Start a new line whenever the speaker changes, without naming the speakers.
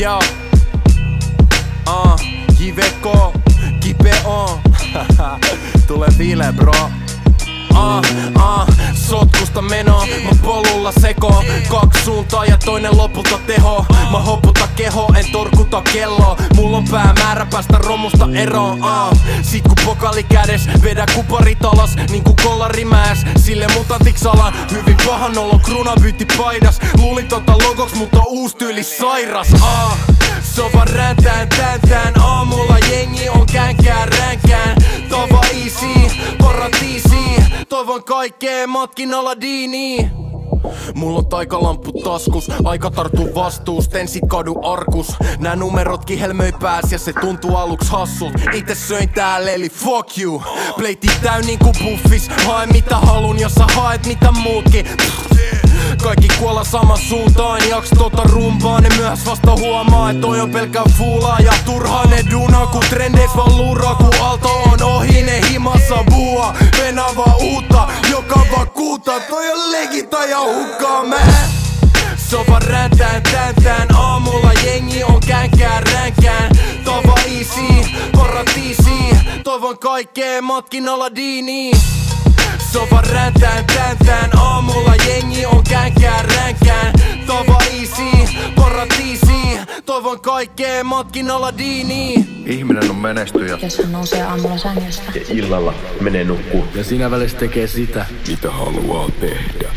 Yo, JVK, kipe on. Tule viile bro. Sotkusta meno, mä polulla seko. Kaksi suuntaa ja toinen lopulta teho. Mä hoputa keho, en torkuta kelloa. Mulla on päämäärä päästä romusta eroon. Sit kun pokali kädes, vedä kuparit alas niinku kollarimäes. Sille mutantiksi alan, hyvin pahan olo krunabyytti paidas. Luulin tota logoks, mutta uus tyyli sairas. Se on vaan räntään täntään. Aamulla jengi on känkään ränkään. Tava easy, paratiisi. Toivon kaikkea matkin Aladiini. Mulla on taikalamppu taskus, aika tarttuu vastuus, tensi kadu arkus. Nää numerot kihelmöi pääs ja se tuntuu aluks hassult. Ite söin täällä eli fuck you. Pleiti täyn niinku buffis, hae mitä halun jos sä haet mitä muutkin. Kaikki kuolla saman suuntaan, jaks tota rumpaa. Ne myös vasta huomaa, et toi on pelkää fuulaa. Ja turhaa ne dunaa, kun trendeis vaan luuraa. Kun aalto on ohi, ne himassa buua. Venää vaan uutta, joka vakuuttaa. Toi on legita ja hukkaa se on vaan räntään täntään. Aamulla jengi on känkään ränkään. Tava easy, paratiisi. Toivon kaikkea matkin Aladiini. Se on vaan räntään täntään. Aamulla jengi on känkään ränkään. Tava easy, paratiisi. Toivon kaikkea matkin Aladiini.
Ihminen on menestyjä,
jos hän nousee aamulla sängystä
ja illalla menee nukkuu.
Ja siinä välissä tekee sitä,
mitä haluaa tehdä.